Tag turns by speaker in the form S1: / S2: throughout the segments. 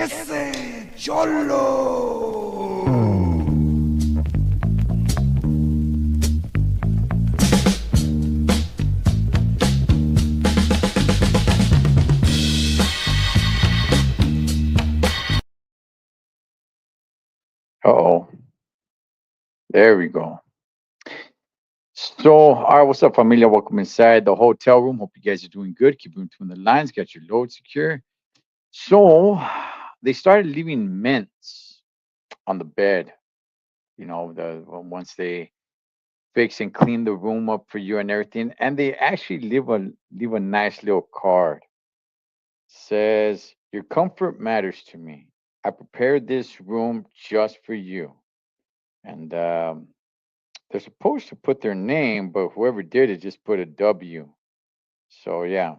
S1: ese cholo.
S2: Oh, there we go. So, all right, what's up, familia? Welcome inside the hotel room. Hope you guys are doing good. Keep in between the lines, got your load secure. So, they started leaving mints on the bed. Once they fix and clean the room up for you and everything, and they actually leave a nice little card. Says, "Your comfort matters to me. I prepared this room just for you." And they're supposed to put their name, but whoever did it just put a W. So yeah,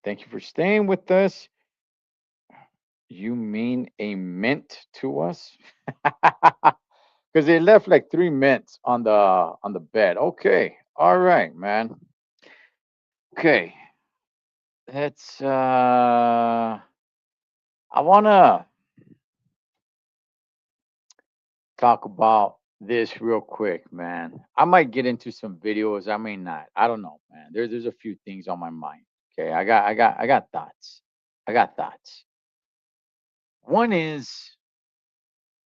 S2: thank you for staying with us. You mean a mint to us? Because they left like three mints on the bed. Okay, all right, man. Okay, let's. I wanna talk about this real quick, man. I might get into some videos. I may not. I don't know, man. There's a few things on my mind. Okay, I got thoughts. I got thoughts. One is,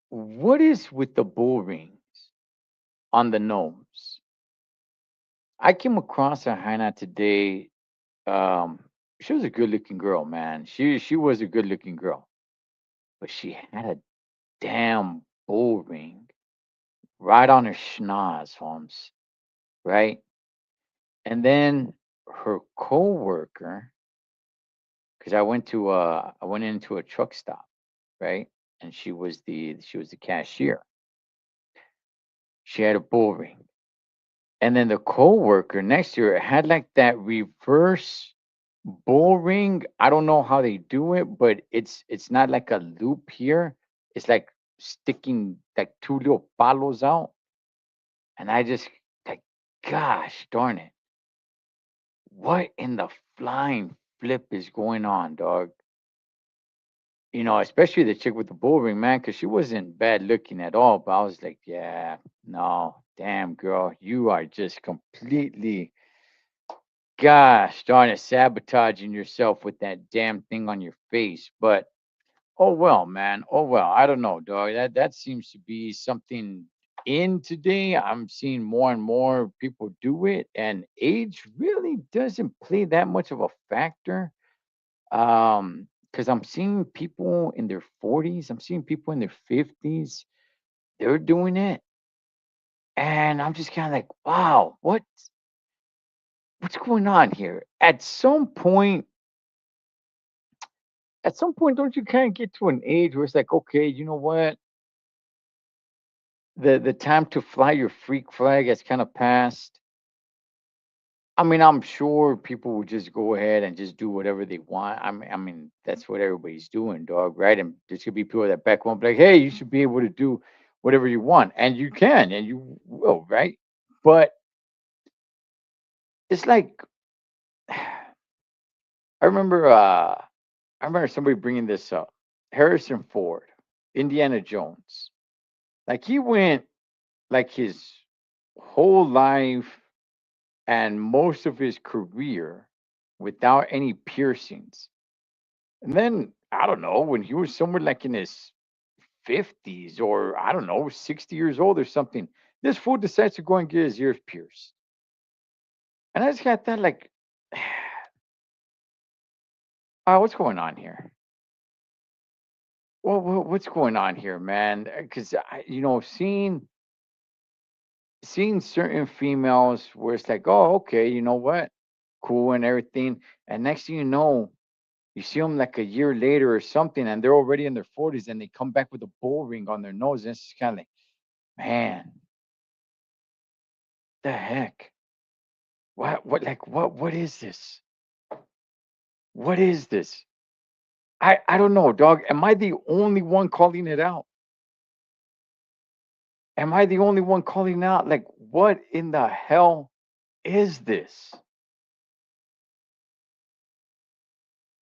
S2: what is with the bull rings on the gnomes? I came across a Hannah today. Um, she was a good looking girl, man. She was a good looking girl, but she had a damn bull ring right on her schnoz, Holmes. Right, and then her coworker, because I went into a truck stop, right, and she was the cashier. She had a bull ring. And then the coworker next to her had like that reverse bull ring. I don't know how they do it, but it's not like a loop here. It's like sticking like two little palos out. And I just like, gosh darn it. What in the flying flip is going on, dog? Especially the chick with the bull ring, man, because she wasn't bad looking at all. But I was like, yeah, no, damn girl, you are just completely, gosh darn it, sabotaging yourself with that damn thing on your face. But oh well, man. Oh well. I don't know, dog. That seems to be something in today. I'm seeing more and more people do it, and age really doesn't play that much of a factor. Because I'm seeing people in their 40s, I'm seeing people in their 50s, they're doing it. And I'm just kind of like, wow, what's going on here? At some point, don't you kind of get to an age where it's like, okay, you know what? The time to fly your freak flag has kind of passed. I mean, I'm sure people will just go ahead and just do whatever they want. I mean, that's what everybody's doing, dog, right? And there's gonna be people that back won't be like, hey, you should be able to do whatever you want, and you can, and you will, right? But it's like, I remember, I remember somebody bringing this up. Harrison Ford, Indiana Jones, like he went like his whole life and most of his career without any piercings. And then I don't know, when he was somewhere like in his 50s or I don't know, 60 years old or something, this fool decides to go and get his ears pierced. And I just got that like, what's going on here? Well, what's going on here, man? Because seeing certain females where it's like, oh, okay, you know what, cool and everything, and next thing you know, you see them like a year later or something, and they're already in their 40s, and they come back with a bull ring on their nose, and it's just kind of like, man, the heck? What is this? What is this? I don't know, dog. Am I the only one calling it out? Am I the only one calling out? Like, what in the hell is this?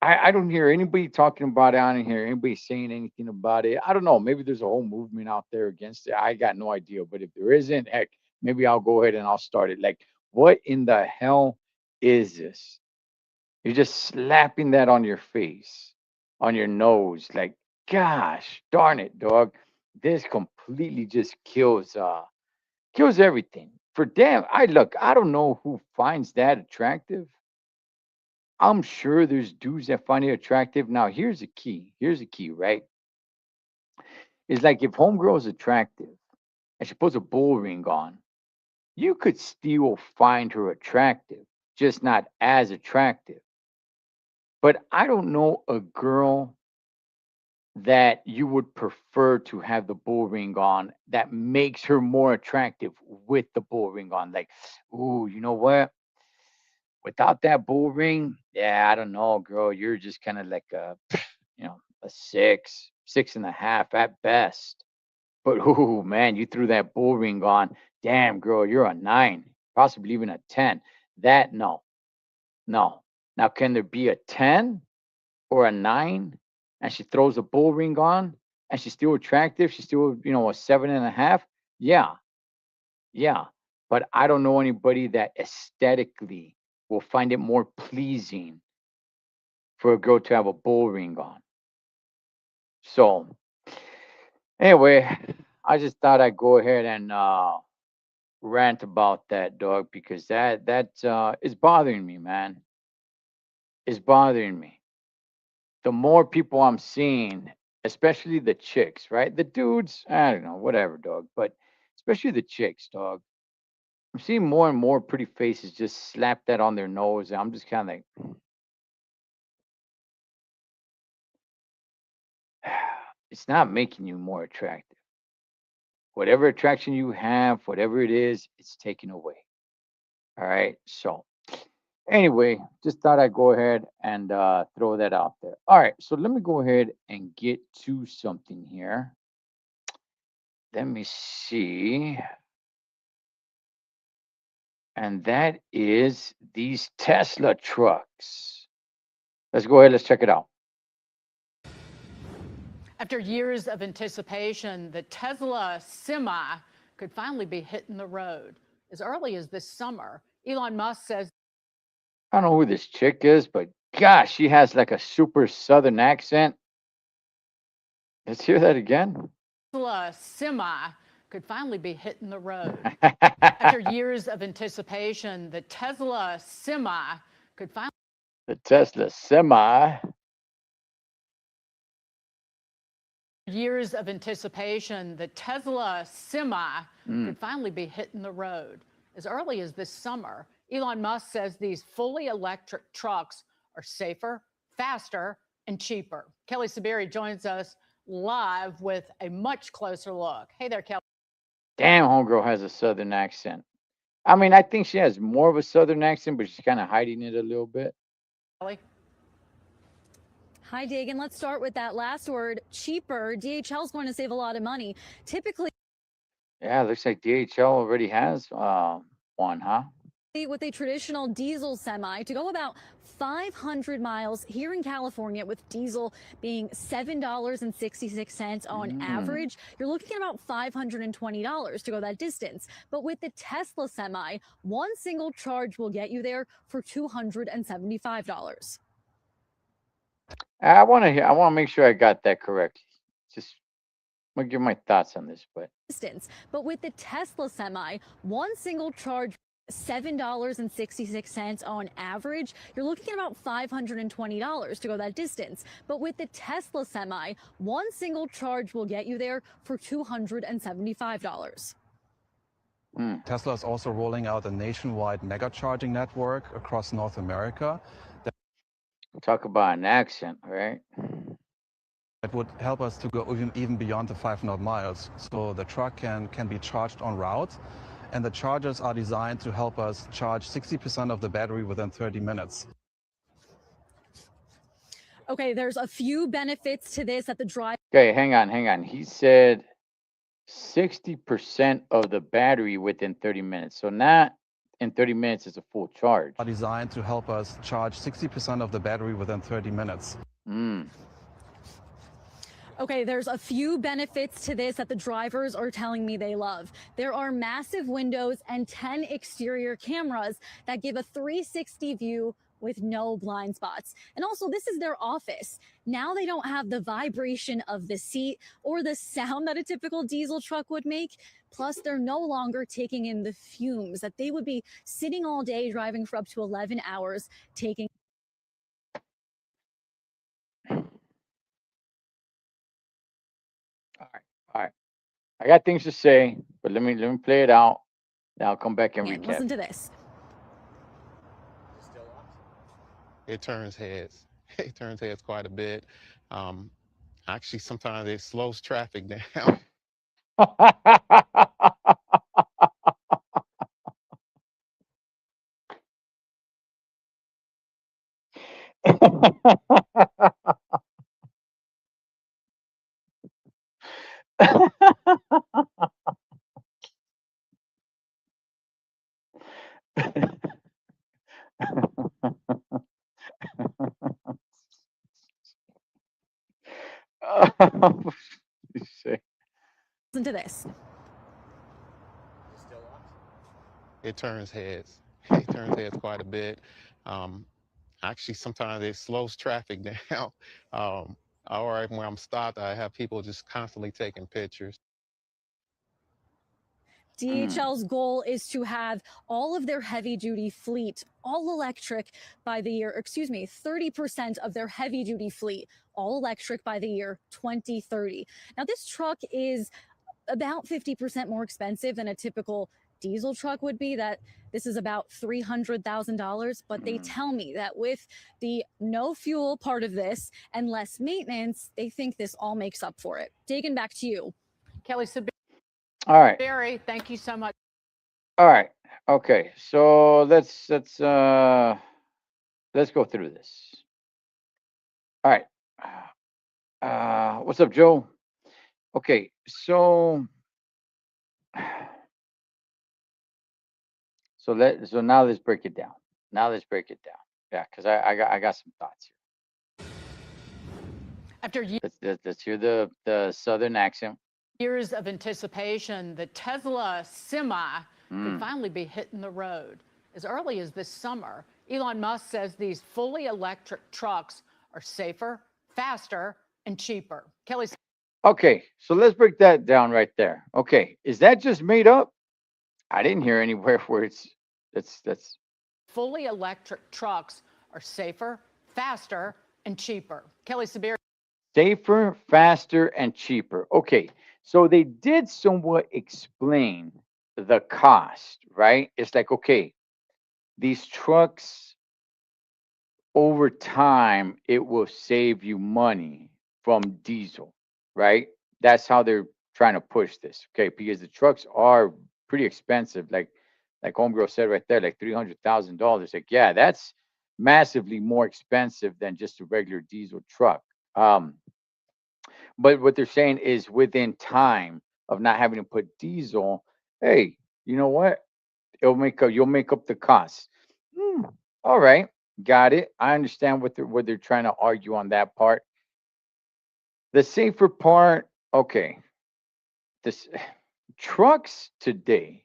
S2: I don't hear anybody talking about it. I don't hear anybody saying anything about it. I don't know. Maybe there's a whole movement out there against it. I got no idea. But if there isn't, heck, maybe I'll go ahead and I'll start it. Like, what in the hell is this? You're just slapping that on your face, on your nose. Like, gosh, darn it, dog. This completely just kills everything. For damn, I don't know who finds that attractive. I'm sure there's dudes that find it attractive. Now, here's the key. Here's the key, right? It's like if homegirl is attractive and she puts a bull ring on, you could still find her attractive, just not as attractive. But I don't know a girl that you would prefer to have the bull ring on that makes her more attractive with the bull ring on. Like, ooh, you know what? Without that bull ring, yeah, I don't know, girl. You're just kind of like a 6.5 at best. But ooh, man, you threw that bull ring on. Damn, girl, you're a 9, possibly even a 10. That no, no. Now, can there be a 10 or a 9 and she throws a bull ring on and she's still attractive? She's still, a 7.5? Yeah, yeah. But I don't know anybody that aesthetically will find it more pleasing for a girl to have a bull ring on. So, anyway, I just thought I'd go ahead and rant about that, dog, because that is bothering me, man. It's bothering me. The more people I'm seeing, especially the chicks, right? The dudes, I don't know, whatever, dog, but especially the chicks, dog. I'm seeing more and more pretty faces just slap that on their nose. And I'm just kind of like, it's not making you more attractive. Whatever attraction you have, whatever it is, it's taken away. All right. So, anyway, just thought I'd go ahead and throw that out there. All right. So, let me go ahead and get to something here. Let me see. And that is these Tesla trucks. Let's go ahead. Let's check it out.
S3: After years of anticipation, the Tesla Semi could finally be hitting the road. As early as this summer, Elon Musk says,
S2: I don't know who this chick is, but gosh, she has like a super southern accent. Let's hear that again.
S3: Tesla Semi could finally be hitting the road. After years of anticipation, the Tesla Semi could finally.
S2: The Tesla Semi.
S3: Years of anticipation, the Tesla Semi could finally be hitting the road. As early as this summer, Elon Musk says these fully electric trucks are safer, faster, and cheaper. Kelly Sabiri joins us live with a much closer look. Hey there, Kelly.
S2: Damn, homegirl has a southern accent. I mean, I think she has more of a southern accent, but she's kind of hiding it a little bit.
S3: Kelly.
S4: Hi, Dagan. Let's start with that last word, cheaper. DHL is going to save a lot of money. Typically,
S2: yeah, looks like DHL already has one, huh?
S4: With a traditional diesel semi to go about 500 miles here in California, with diesel being $7.66 on average, you're looking at about $520 to go that distance. But with the Tesla Semi, one single charge will get you there for $275.
S2: I want to make sure I got that correctly. Just I'm gonna give my thoughts on this, but
S4: with the Tesla Semi, one single charge $7.66 on average, you're looking at about $520 to go that distance. But with the Tesla Semi, one single charge will get you there for $275.
S5: Tesla is also rolling out a nationwide mega charging network across North America.
S2: Talk about an accent, right?
S5: It would help us to go even beyond the 500 miles. So the truck can be charged en route, and the chargers are designed to help us charge 60% of the battery within 30 minutes.
S4: Okay, there's a few benefits to this at the drive.
S2: Okay, hang on. He said 60% of the battery within 30 minutes. So not in 30 minutes is a full charge.
S5: Are designed to help us charge 60% of the battery within 30 minutes.
S4: Okay, there's a few benefits to this that the drivers are telling me they love. There are massive windows and 10 exterior cameras that give a 360 view with no blind spots. And also, this is their office. Now they don't have the vibration of the seat or the sound that a typical diesel truck would make. Plus, they're no longer taking in the fumes that they would be sitting all day driving for up to 11 hours, taking.
S2: All right. I got things to say, but let me play it out. Then I'll come back and recap.
S4: Listen to this.
S6: It turns heads. It turns heads quite a bit. Actually, sometimes it slows traffic down.
S4: Listen to this.
S6: It turns heads. It turns heads quite a bit. Actually, sometimes it slows traffic down. Or when I'm stopped, I have people just constantly taking pictures.
S4: DHL's goal is to have all of their heavy duty fleet all electric by the year, 30% of their heavy duty fleet all electric by the year 2030. Now, this truck is about 50% more expensive than a typical diesel truck would be. That this is about $300,000, but they tell me that with the no fuel part of this and less maintenance, they think this all makes up for it. Dagan, back to you.
S3: Kelly Saberi,
S2: All right.
S3: thank you so much.
S2: All right. Okay. So let's go through this. All right. What's up, Joe? Okay. So now let's break it down. Yeah, because I got some thoughts here.
S3: After
S2: Let's hear the Southern accent.
S3: years of anticipation, the Tesla Semi could finally be hitting the road. As early as this summer, Elon Musk says these fully electric trucks are safer, faster, and cheaper. Kelly.
S2: Okay, so let's break that down right there. Okay, is that just made up? I didn't hear anywhere where that's
S3: Fully electric trucks are safer, faster, and cheaper. Kelly Saberi.
S2: safer, faster, and cheaper. Okay, so they did somewhat explain the cost, right? It's like, okay, these trucks over time, it will save you money from diesel, right? That's how they're trying to push this, okay? Because the trucks are pretty expensive, like Homegirl said right there, like $300,000. Like, yeah, that's massively more expensive than just a regular diesel truck. But what they're saying is within time of not having to put diesel, hey, you know what? You'll make up the cost. All right, got it. I understand what they're trying to argue on that part. The safer part, okay. This trucks today,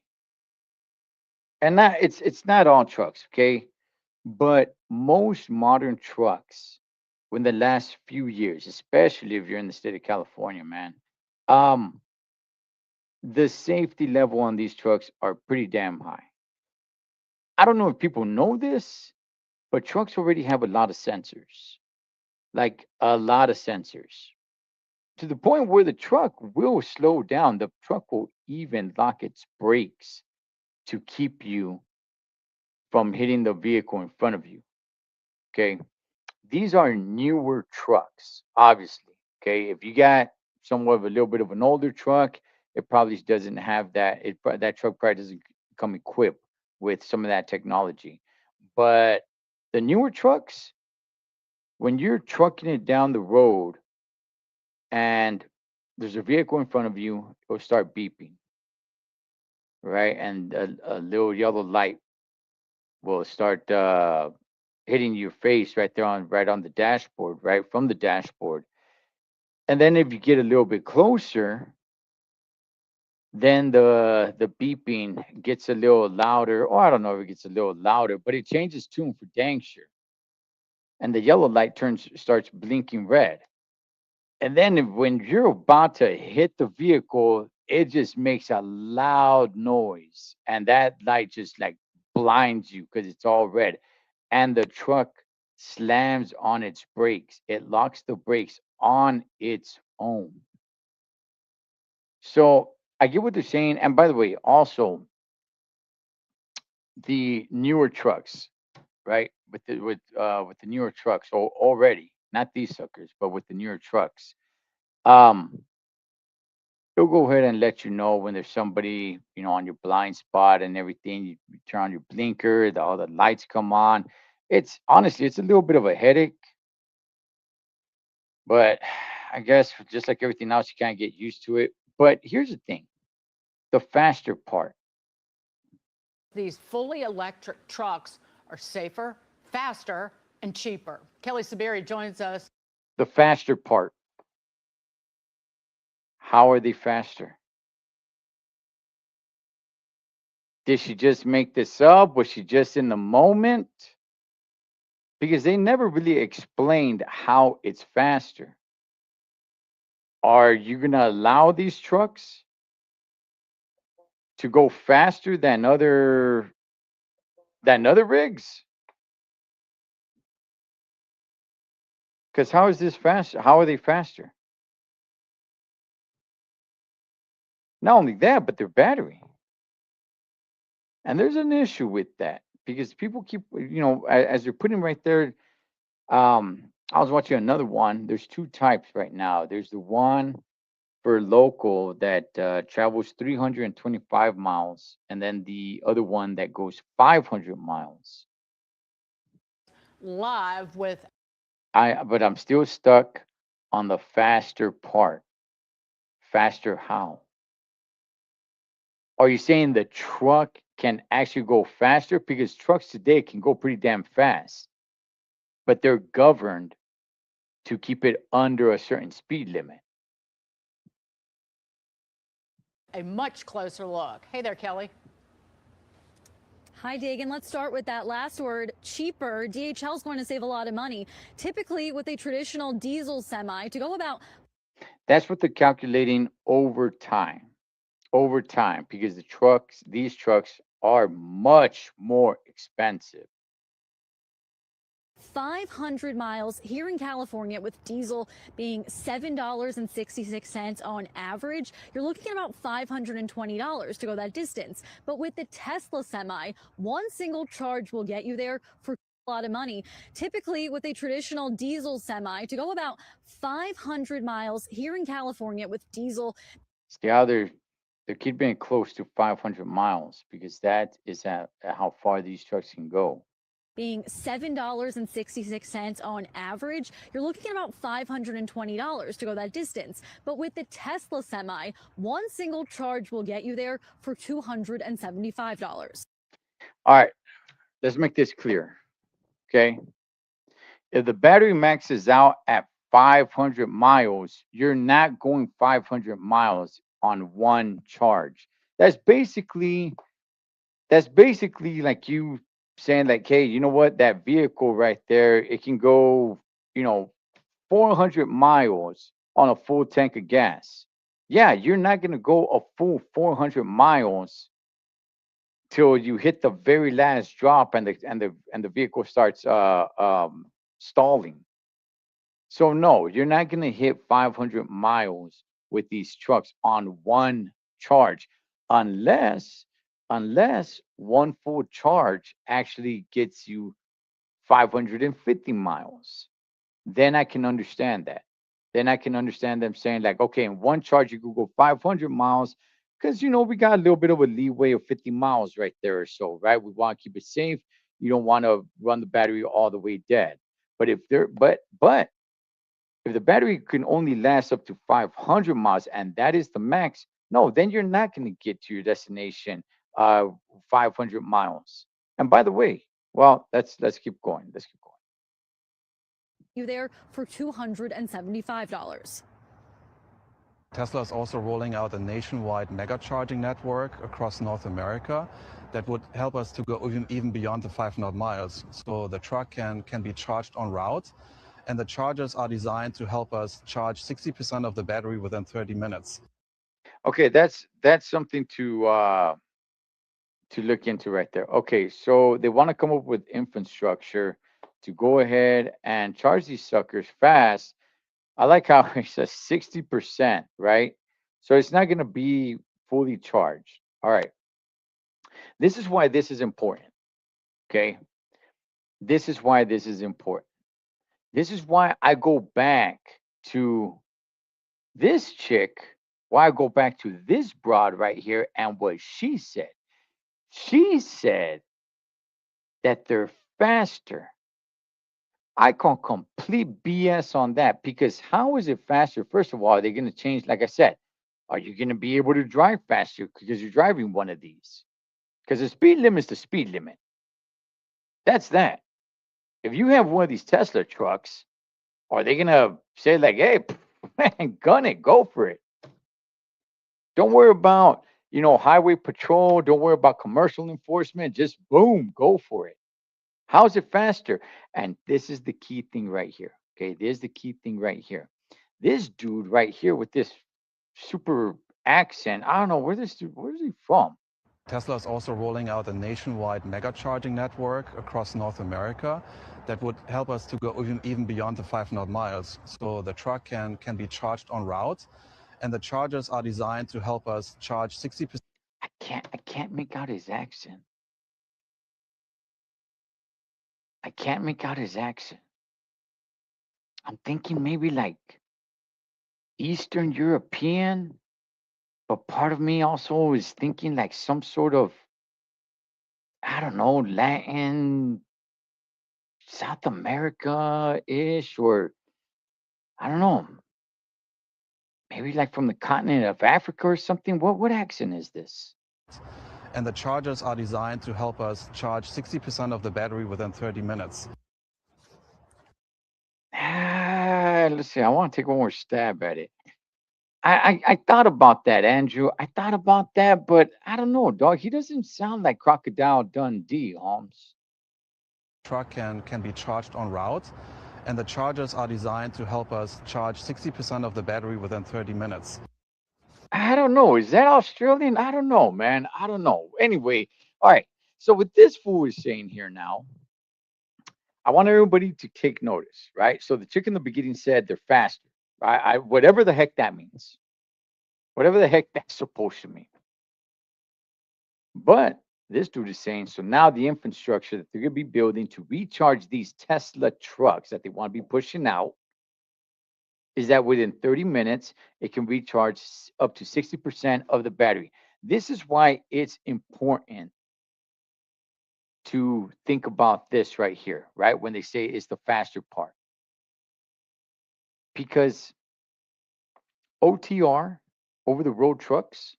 S2: and it's not all trucks, okay? But most modern trucks, in the last few years, especially if you're in the state of California, man, the safety level on these trucks are pretty damn high. I don't know if people know this, but trucks already have a lot of sensors, like a lot of sensors, to the point where the truck will slow down. The truck will even lock its brakes to keep you from hitting the vehicle in front of you. Okay. These are newer trucks, obviously. Okay. If you got somewhat of a little bit of an older truck, it probably doesn't have that. That truck probably doesn't come equipped with some of that technology. But the newer trucks, when you're trucking it down the road and there's a vehicle in front of you, it'll start beeping, right? And a little yellow light will start hitting your face right on the dashboard, right from the dashboard. And then if you get a little bit closer, then the beeping gets a little louder. Or I don't know if it gets a little louder, but it changes tune for dang sure. And the yellow light starts blinking red. And then when you're about to hit the vehicle, it just makes a loud noise. And that light just like blinds you because it's all red. And the truck slams on its brakes. It locks the brakes on its own. So I get what they're saying. And by the way, also the newer trucks, right? With the newer trucks, already, not these suckers, but with the newer trucks, um, it'll go ahead and let you know when there's somebody, on your blind spot and everything. You turn on your blinker, all the lights come on. It's honestly, it's a little bit of a headache, but I guess just like everything else, you can't get used to it. But here's the thing: the faster part.
S3: These fully electric trucks are safer, faster, and cheaper. Kelly Saberi joins us.
S2: The faster part. How are they faster? Did she just make this up? Was she just in the moment? Because they never really explained how it's faster. Are you going to allow these trucks to go faster than other rigs? Because how is this faster? How are they faster? Not only that, but their battery. And there's an issue with that because people keep, as they're putting right there. I was watching another one. There's two types right now. There's the one for local that travels 325 miles, and then the other one that goes 500 miles.
S3: Live with.
S2: But I'm still stuck on the faster part. Faster how? Are you saying the truck can actually go faster? Because trucks today can go pretty damn fast, but they're governed to keep it under a certain speed limit.
S3: A much closer look. Hey there, Kelly.
S4: Hi, Dagan. Let's start with that last word, cheaper. DHL is going to save a lot of money. Typically, with a traditional diesel semi, to go about.
S2: That's what they're calculating over time. Over time, because these trucks are much more expensive.
S4: 500 miles here in California, with diesel being $7.66 on average. You're looking at about $520 to go that distance. But with the Tesla semi, one single charge will get you there for a lot of money. Typically, with a traditional diesel semi, to go about 500 miles here in California with diesel.
S2: See how they're keeping it close to 500 miles because that is how far these trucks can go.
S4: Being $7.66 on average, you're looking at about $520 to go that distance. But with the Tesla semi, one single charge will get you there for $275.
S2: All right, let's make this clear. Okay. If the battery maxes out at 500 miles, you're not going 500 miles on one charge. That's basically like you saying like, hey, you know what? That vehicle right there, it can go, 400 miles on a full tank of gas. Yeah, you're not going to go a full 400 miles till you hit the very last drop and the vehicle starts stalling. So no, you're not going to hit 500 miles with these trucks on one charge unless one full charge actually gets you 550 miles. Then I can understand that. Then I can understand them saying like, okay, in one charge you could go 500 miles because we got a little bit of a leeway of 50 miles right there or so, right? We want to keep it safe. You don't want to run the battery all the way dead. But if if the battery can only last up to 500 miles and that is the max, no, then you're not going to get to your destination 500 miles. And by the way, Well, let's keep going. Let's keep going.
S4: You there for $275.
S5: Tesla is also rolling out a nationwide mega charging network across North America that would help us to go even beyond the 500 miles. So the truck can be charged en route, and the chargers are designed to help us charge 60% of the battery within 30 minutes.
S2: Okay, that's something to look into right there. Okay, so they want to come up with infrastructure to go ahead and charge these suckers fast. I like how it says 60%, right? So it's not going to be fully charged. All right. This is why this is important. Okay. This is why this is important. This is why I go back to this chick, why I go back to this broad right here and what she said. She said that they're faster. I call complete BS on that because how is it faster? First of all, are they going to change? Like I said, are you going to be able to drive faster because you're driving one of these? Because the speed limit is the speed limit. That's that. If you have one of these Tesla trucks, are they going to say, like, hey, man, gun it, go for it? Don't worry about, highway patrol. Don't worry about commercial enforcement. Just boom, go for it. How's it faster? And this is the key thing right here. Okay, there's the key thing right here. This dude right here with this super accent, I don't know where's he from?
S5: Tesla is also rolling out a nationwide mega charging network across North America that would help us to go even beyond the 500 miles. So the truck can be charged en route, and the chargers are designed to help us charge 60%.
S2: I can't make out his accent. I can't make out his accent. I'm thinking maybe like Eastern European, but part of me also is thinking like some sort of, I don't know, Latin, South America ish, or I don't know, maybe like from the continent of Africa or something. What accent is this?
S5: And the chargers are designed to help us charge 60% of the battery within 30 minutes.
S2: Let's see. I want to take one more stab at it. I thought about that, Andrew. I thought about that, but I don't know, dog. He doesn't sound like Crocodile Dundee, Holmes.
S5: Truck can be charged en route, and the chargers are designed to help us charge 60% of the battery within 30 minutes.
S2: I don't know. Is that Australian? I don't know, man. I don't know. Anyway, all right. So what this fool is saying here now, I want everybody to take notice, right? So the chick in the beginning said they're faster. Whatever the heck that means. Whatever the heck that's supposed to mean. But this dude is saying, so now the infrastructure that they're going to be building to recharge these Tesla trucks that they want to be pushing out is that within 30 minutes, it can recharge up to 60% of the battery. This is why it's important to think about this right here, right? When they say it's the faster part. Because OTR, over the road trucks,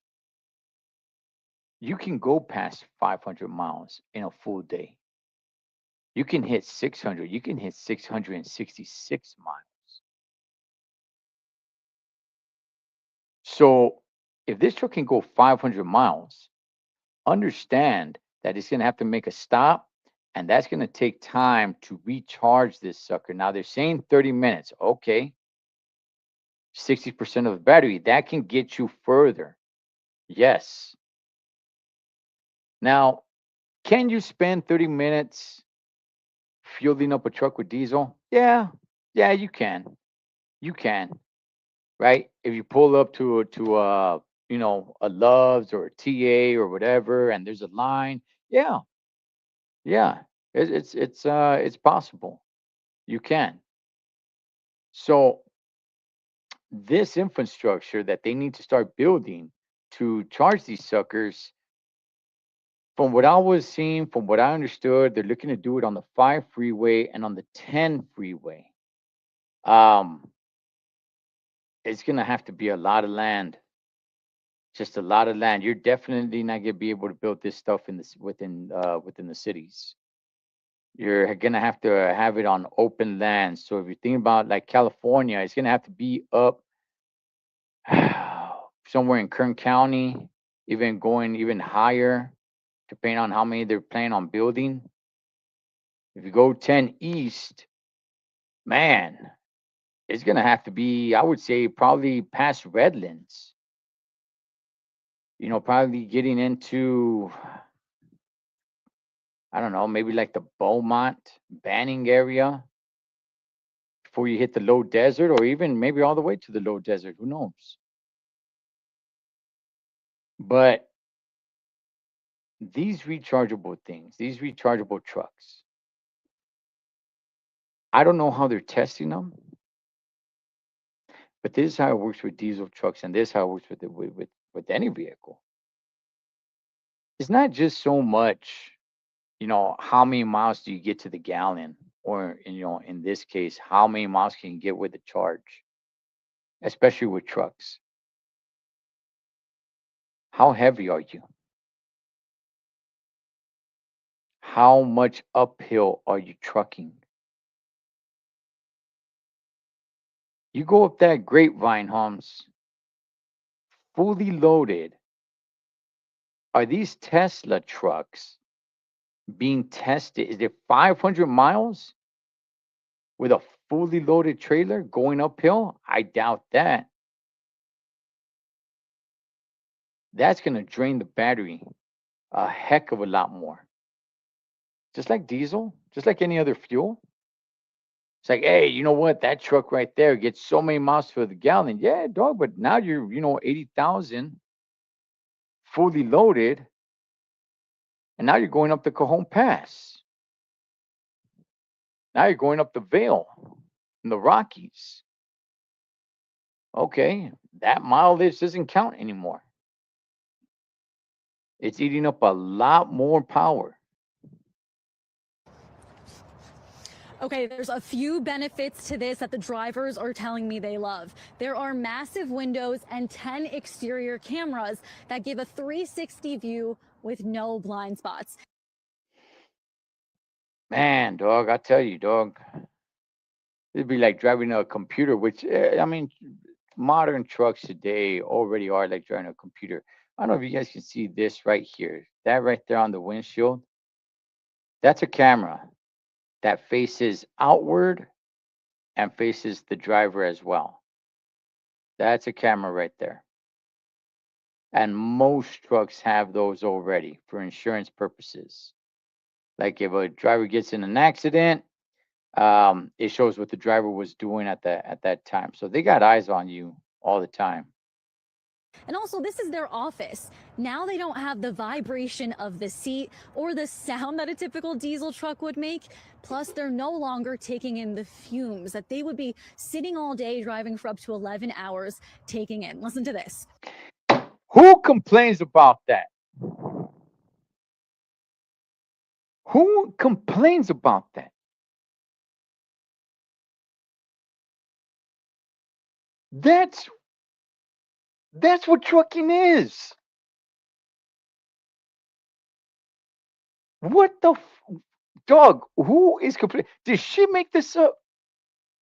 S2: you can go past 500 miles in a full day. You can hit 600. You can hit 666 miles. So if this truck can go 500 miles, understand that it's going to have to make a stop, and that's going to take time to recharge this sucker. Now they're saying 30 minutes. Okay. 60% of the battery, that can get you further. Yes. Now, can you spend 30 minutes fueling up a truck with diesel? Yeah, you can. You can, right? If you pull up to a Love's or a TA or whatever, and there's a line, yeah, it's possible. You can. So this infrastructure that they need to start building to charge these suckers, from what I was seeing, from what I understood, they're looking to do it on the 5 freeway and on the 10 freeway. It's gonna have to be a lot of land, just a lot of land. You're definitely not gonna be able to build this stuff in this within the cities. You're gonna have to have it on open land. So if you think about like California, it's gonna have to be up somewhere in Kern County, even going even higher, depending on how many they're planning on building. If you go 10 east, man, it's gonna have to be, I would say, probably past Redlands. You know, probably getting into, I don't know, maybe like the Beaumont, Banning area before you hit the low desert, or even maybe all the way to the low desert. Who knows? But these rechargeable things, these rechargeable trucks, I don't know how they're testing them, but this is how it works with diesel trucks, and this is how it works with any vehicle. It's not just so much, you know, how many miles do you get to the gallon, or you know, in this case, how many miles can you get with the charge, especially with trucks. How heavy are you? How much uphill are you trucking? You go up that grapevine, Holmes, fully loaded. Are these Tesla trucks being tested? Is it 500 miles with a fully loaded trailer going uphill? I doubt that. That's going to drain the battery a heck of a lot more. Just like diesel, just like any other fuel. It's like, hey, you know what? That truck right there gets so many miles for the gallon. Yeah, dog, but now you're, you know, 80,000 fully loaded, and now you're going up the Cajon Pass. Now you're going up the Vale in the Rockies. Okay, that mileage doesn't count anymore. It's eating up a lot more power.
S4: Okay, there's a few benefits to this that the drivers are telling me they love. There are massive windows and 10 exterior cameras that give a 360 view with no blind spots.
S2: Man, dog, I tell you, dog, it'd be like driving a computer, which, I mean, modern trucks today already are like driving a computer. I don't know if you guys can see this right here. That right there on the windshield, that's a camera that faces outward and faces the driver as well. That's a camera right there. And most trucks have those already for insurance purposes. Like if a driver gets in an accident, it shows what the driver was doing at that time. So they got eyes on you all the time.
S4: And also, this is their office. Now they don't have the vibration of the seat or the sound that a typical diesel truck would make. Plus, they're no longer taking in the fumes that they would be sitting all day driving for up to 11 hours taking in. Listen to this.
S2: Who complains about that? Who complains about that? That's what trucking is. What the dog? Who is complaining? Did she make this up?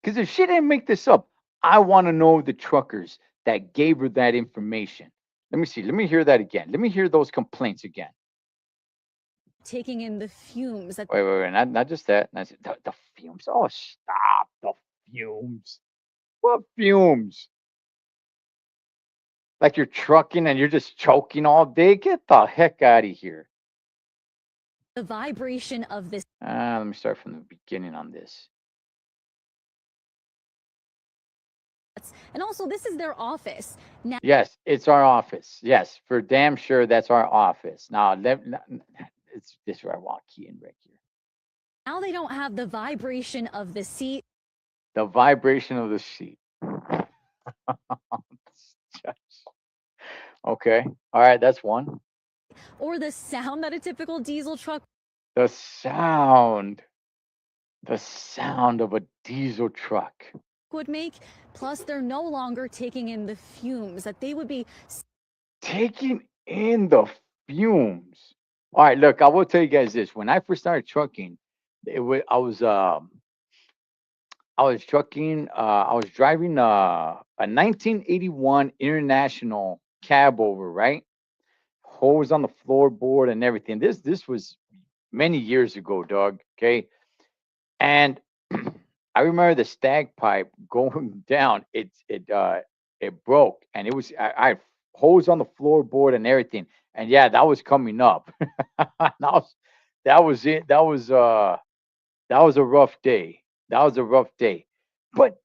S2: Because if she didn't make this up, I want to know the truckers that gave her that information. Let me see. Let me hear that again. Let me hear those complaints again.
S4: Taking in the fumes.
S2: Wait. Not just that. The fumes. Oh, stop. The fumes. What fumes? Like you're trucking and you're just choking all day? Get the heck out of here.
S4: The vibration of this.
S2: Let me start from the beginning on this.
S4: And also, this is their office. Now,
S2: yes, it's our office. Yes, for damn sure, that's our office. Now, it's this is where I want key in right here.
S4: Now they don't have the vibration of the seat.
S2: The vibration of the seat. Okay. All right, that's one.
S4: Or the sound that a typical diesel truck.
S2: The sound of a diesel truck
S4: Would make. Plus, they're no longer taking in the fumes that they would be
S2: taking in the fumes. All right, look, I will tell you guys this. When I first started trucking, I was trucking. I was driving a 1981 International cab over, right? Hose on the floorboard and everything. This was many years ago, dog. Okay, and I remember the stag pipe going down. It broke, and I had hose on the floorboard and everything. And yeah, that was coming up. That was it. That was a rough day. That was a rough day. But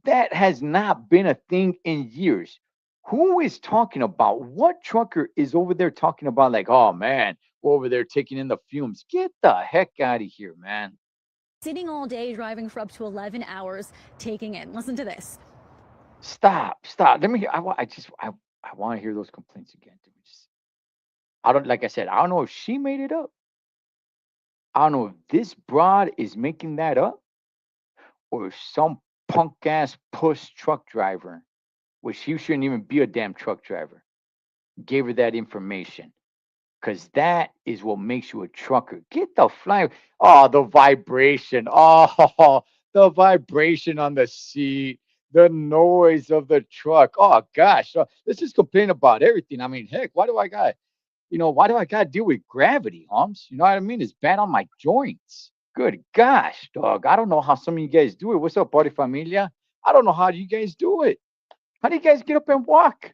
S2: that has not been a thing in years. Who is talking about? What trucker is over there talking about, like, oh man, we're over there taking in the fumes? Get the heck out of here, man.
S4: Sitting all day, driving for up to 11 hours, taking in. Listen to this.
S2: Stop. Let me hear. I want to hear those complaints again. I don't, like I said, I don't know if she made it up. I don't know if this broad is making that up or if some punk ass puss truck driver, which he shouldn't even be a damn truck driver, gave her that information. Cause that is what makes you a trucker. Get the fly. Oh, the vibration. Oh, the vibration on the seat, the noise of the truck. Oh gosh. Let's just complain about everything. I mean, heck, why do I got to deal with gravity, Holmes? You know what I mean? It's bad on my joints. Good gosh, dog. I don't know how some of you guys do it. What's up, buddy familia? I don't know how you guys do it. How do you guys get up and walk?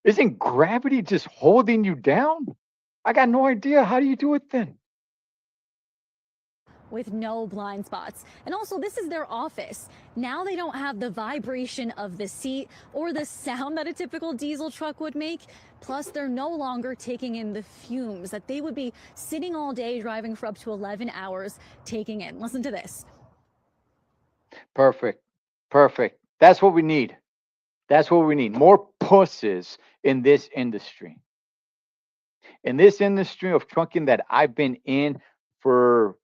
S2: Isn't gravity just holding you down? I got no idea. How do you do it then?
S4: With no blind spots. And also, this is their office. Now they don't have the vibration of the seat or the sound that a typical diesel truck would make. Plus, they're no longer taking in the fumes that they would be sitting all day driving for up to 11 hours taking in. Listen to this.
S2: Perfect. Perfect. That's what we need. That's what we need. More pusses in this industry. In this industry of trucking that I've been in for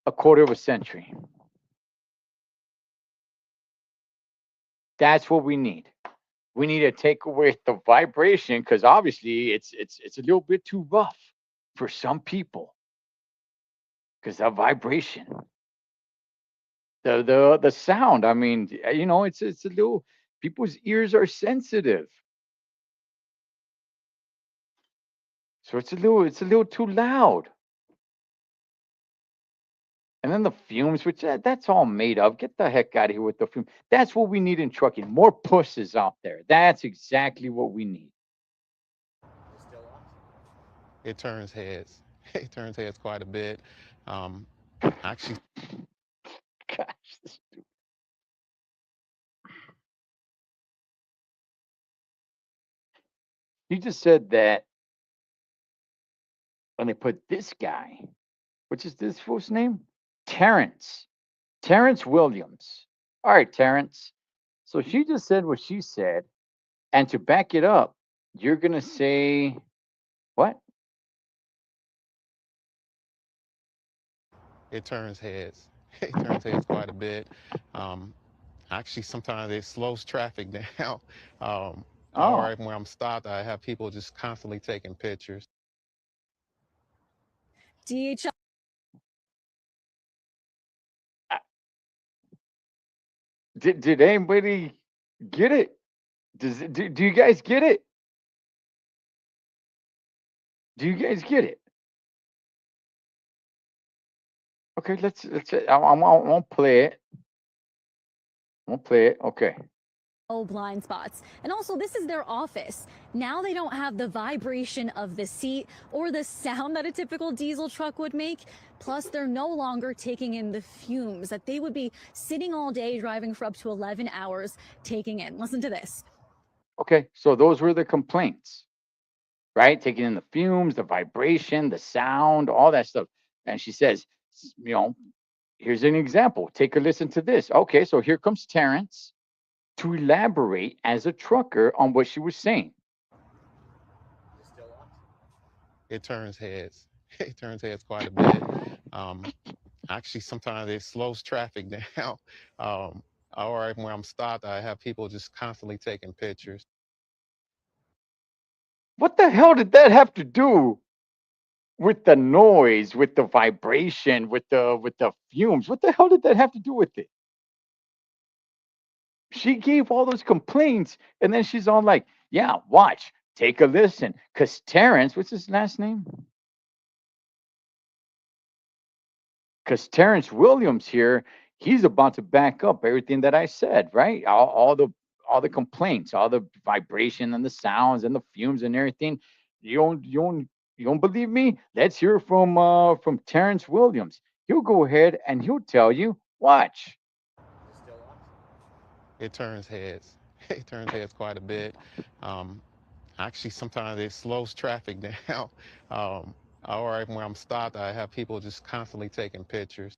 S2: a quarter of a century. That's what we need. We need to take away the vibration because obviously it's a little bit too rough for some people. Because that vibration, the sound. I mean, it's a little. People's ears are sensitive, so it's a little too loud. And then the fumes, which that's all made up. Get the heck out of here with the fume. That's what we need in trucking. More pusses out there. That's exactly what we need.
S6: It turns heads. It turns heads quite a bit. Actually,
S2: Gosh, this dude. You just said that when they put this guy, which is this fool's name? Terrence. Terrence Williams. All right, Terrence. So she just said what she said. And to back it up, you're going to say what?
S6: it turns heads. It turns heads quite a bit. Actually, sometimes it slows traffic down.
S2: Oh,
S6: Or when I'm stopped, I have people just constantly taking pictures.
S4: DHL.
S2: did anybody get it? Do you guys get it? Do you guys get it? Okay, let's. I won't play it. Won't play it. Okay.
S4: No blind spots. And also, this is their office. Now they don't have the vibration of the seat or the sound that a typical diesel truck would make. Plus, they're no longer taking in the fumes that they would be sitting all day driving for up to 11 hours taking in. Listen to this.
S2: Okay. So those were the complaints, right? Taking in the fumes, the vibration, the sound, all that stuff. And she says, here's an example. Take a listen to this. Okay, so here comes Terrence to elaborate as a trucker on what she was saying.
S6: It turns heads. It turns heads quite a bit. Actually, sometimes it slows traffic down. Or when I'm stopped, I have people just constantly taking pictures.
S2: What the hell did that have to do with the noise, with the vibration, with the fumes. What the hell did that have to do with it? She gave all those complaints, and then she's all like, "Yeah, watch, take a listen." Because Terrence, what's his last name? Because Terrence Williams here, he's about to back up everything that I said, right? All the complaints, all the vibration and the sounds and the fumes and everything. You don't believe me? Let's hear from Terrence Williams. He'll go ahead and he'll tell you. Watch.
S6: It turns heads. It turns heads quite a bit. Um, Actually, sometimes it slows traffic down. All right, when I'm stopped, I have people just constantly taking pictures.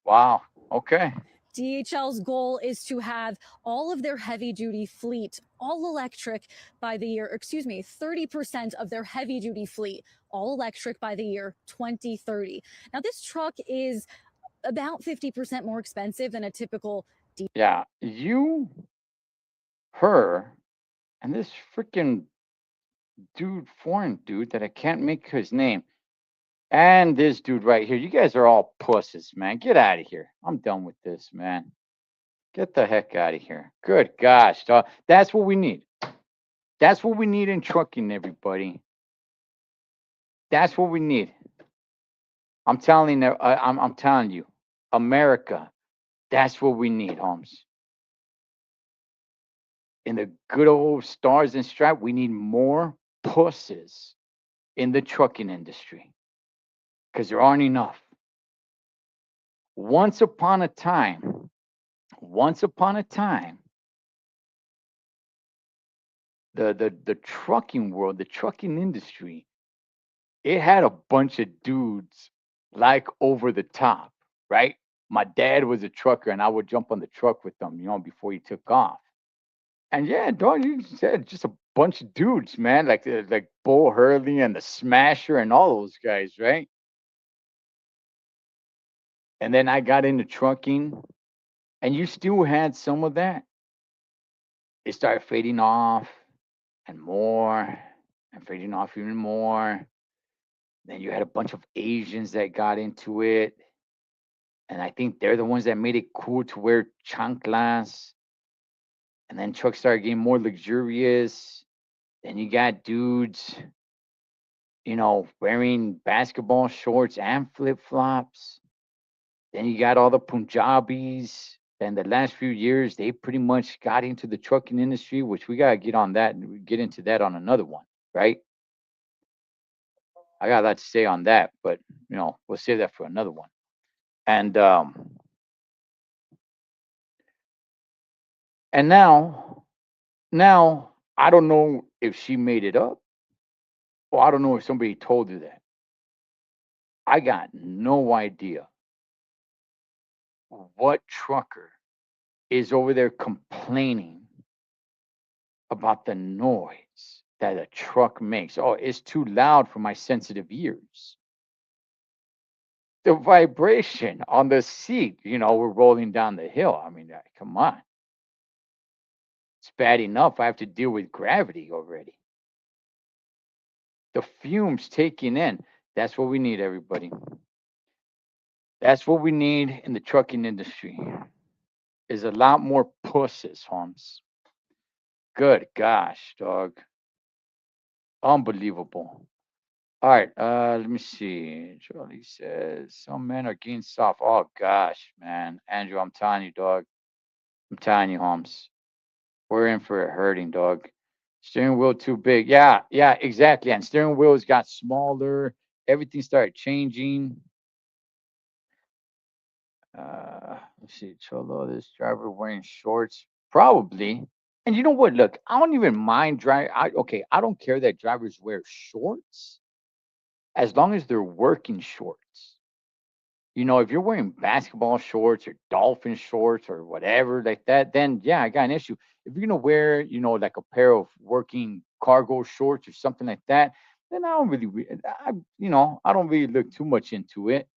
S2: Wow. Okay.
S4: DHL's goal is to have all of their heavy duty fleet all electric by the year, 30% of their heavy duty fleet all electric by the year 2030. Now, this truck is about 50% more expensive than a typical
S2: Yeah. You, her, and this freaking dude, foreign dude that I can't make his name. And this dude right here. You guys are all pusses, man. Get out of here. I'm done with this, man. Get the heck out of here. Good gosh, dog. That's what we need. That's what we need in trucking, everybody. That's what we need. I'm telling you, I'm telling you, America. That's what we need, Holmes. In the good old stars and stripes, we need more pusses in the trucking industry because there aren't enough. Once upon a time, the trucking world, the trucking industry, it had a bunch of dudes like over the top, right? My dad was a trucker and I would jump on the truck with them, before he took off. And yeah, dog, you said just a bunch of dudes, man, like Bull Hurley and the Smasher and all those guys, right? And then I got into trucking, and you still had some of that. It started fading off and more and fading off even more. Then you had a bunch of Asians that got into it. And I think they're the ones that made it cool to wear chanclas. And then trucks started getting more luxurious. Then you got dudes, wearing basketball shorts and flip flops. Then you got all the Punjabis. And the last few years, they pretty much got into the trucking industry, which we gotta get on that and get into that on another one, right? I got a lot to say on that, but we'll save that for another one. And now I don't know if she made it up, or I don't know if somebody told her that. I got no idea what trucker is over there complaining about the noise that a truck makes. Oh, it's too loud for my sensitive ears. The vibration on the seat, we're rolling down the hill. I mean, come on. It's bad enough I have to deal with gravity already. The fumes taking in. That's what we need, everybody. That's what we need in the trucking industry. Is a lot more pusses, Holmes. Good gosh, dog. Unbelievable. All right, let me see. Charlie says some men are getting soft. Oh gosh, man. Andrew, I'm telling you, dog. I'm telling you, Holmes. We're in for a hurting, dog. Steering wheel too big. Yeah, exactly. And steering wheels got smaller. Everything started changing. Let's see. Cholo, this driver wearing shorts. Probably. And you know what? Look, I don't even mind driving. I don't care that drivers wear shorts as long as they're working shorts. If you're wearing basketball shorts or dolphin shorts or whatever like that, then yeah, I got an issue. If you're gonna wear, like a pair of working cargo shorts or something like that, then I don't really, I don't really look too much into it.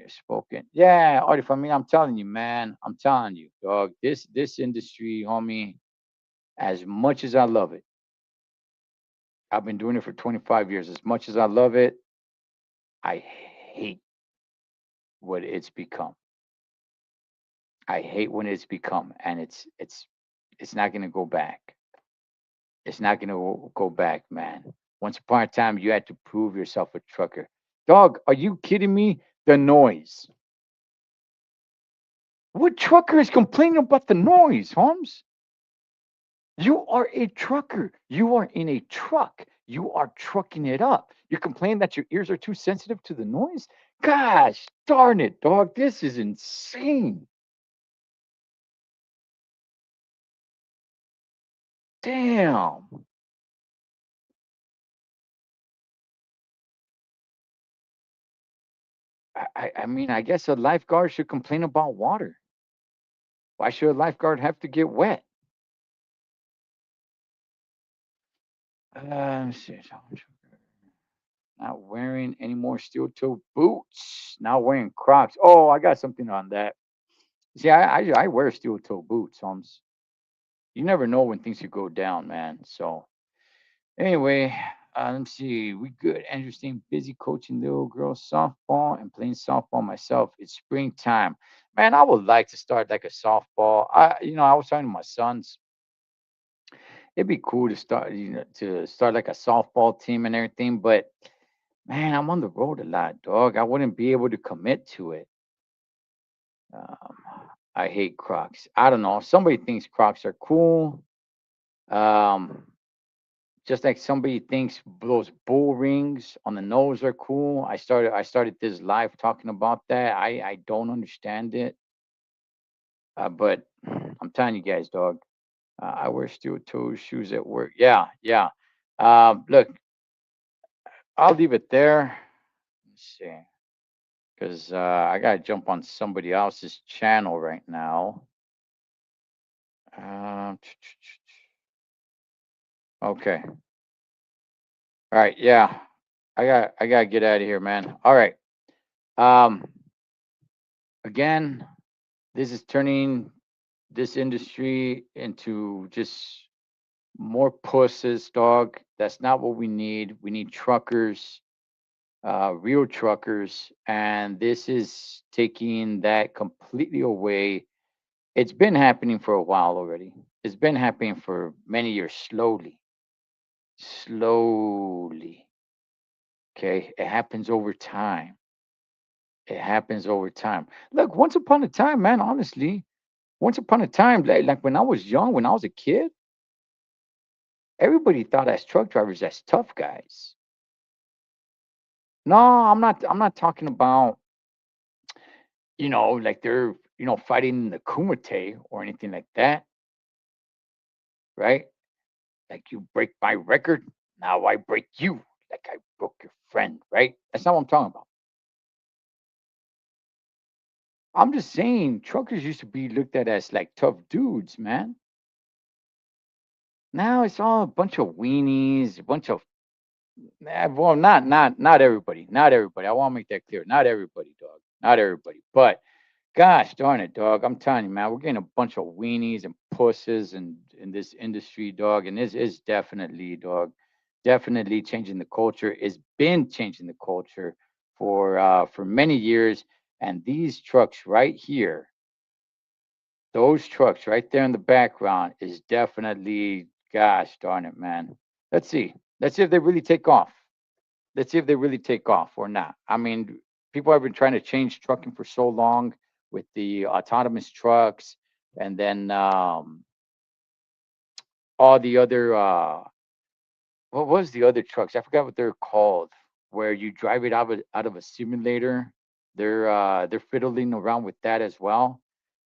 S2: Spoken, yeah, Artif. I mean, I'm telling you, man, I'm telling you, dog. This industry, homie, as much as I love it, I've been doing it for 25 years. As much as I love it, I hate what it's become. I hate when it's become, and it's not gonna go back. It's not gonna go back, man. Once upon a time, you had to prove yourself a trucker. Dog, are you kidding me? The noise. What trucker is complaining about the noise, Holmes? You are a trucker. You are in a truck. You are trucking it up. You complain that your ears are too sensitive to the noise? Gosh darn it, dog. This is insane. Damn. I mean, I guess a lifeguard should complain about water. Why should a lifeguard have to get wet? Let's see. Not wearing any more steel toe boots. Not wearing Crocs. Oh, I got something on that. See, I wear steel toe boots, Holmes. You never know when things could go down, man. So anyway, let's see. We good. Andrew staying busy coaching little girls softball and playing softball myself. It's springtime. Man, I would like to start like a softball. I was talking to my sons. It'd be cool to start, to start like a softball team and everything, but man, I'm on the road a lot, dog. I wouldn't be able to commit to it. Um, I hate Crocs. I don't know. Somebody thinks Crocs are cool. Um, just like somebody thinks those bull rings on the nose are cool. I started this live talking about that. I don't understand it. But I'm telling you guys, dog. I wear steel toe shoes at work. Yeah, yeah. Look, I'll leave it there. Let's see, because I gotta jump on somebody else's channel right now. Um, okay. All right. Yeah. I gotta get out of here, man. All right. Um. Again, this is turning this industry into just more pusses, dog. That's not what we need. We need truckers, real truckers, and this is taking that completely away. It's been happening for a while already. It's been happening for many years, slowly, slowly. Okay, it happens over time. It happens over time. Look, once upon a time, man, honestly, once upon a time, like when I was young, when I was a kid, everybody thought as truck drivers as tough guys. No, I'm not talking about, like they're, fighting the Kumite or anything like that, right? Like you break my record, now I break you. Like I broke your friend, right? That's not what I'm talking about. I'm just saying truckers used to be looked at as like tough dudes, man. Now it's all a bunch of weenies, a bunch of well, not everybody, not everybody. I want to make that clear. Not everybody, dog. Not everybody. But gosh darn it, dog. I'm telling you, man, we're getting a bunch of weenies and pusses and in this industry, dog. And this is definitely, dog, definitely changing the culture. It's been changing the culture for many years. And these trucks right here, those trucks right there in the background is definitely, gosh darn it, man. Let's see. Let's see if they really take off. Let's see if they really take off or not. I mean, people have been trying to change trucking for so long with the autonomous trucks and then all the other what was the other trucks? I forgot what they're called, where you drive it out of a simulator. They're fiddling around with that as well.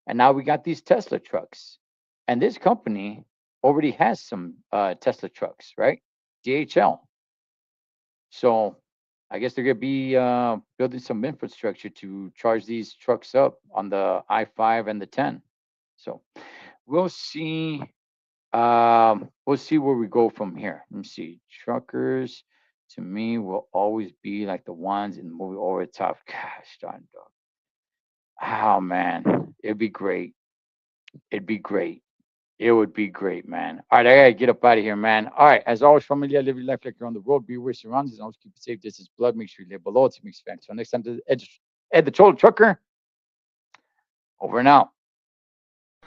S2: And now we got these Tesla trucks. And this company already has some Tesla trucks, right? DHL. So I guess they're going to be building some infrastructure to charge these trucks up on the I-5 and the 10. So we'll see. We'll see where we go from here. Let me see. Truckers to me will always be like the ones in the movie Over the Top. Gosh darn dog. Oh man, it'd be great. It'd be great. It would be great, man. All right, I gotta get up out of here, man. All right, as always, familia, live your life like you're on the road. Be aware of surroundings and always keep it safe. Distance blood. Make sure you live below it to make fans. So next time, to Ed the Troll Trucker. Over and out.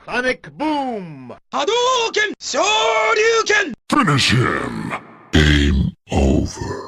S1: Sonic Boom! Hadouken! Shoryuken!
S7: Finish him. Game over.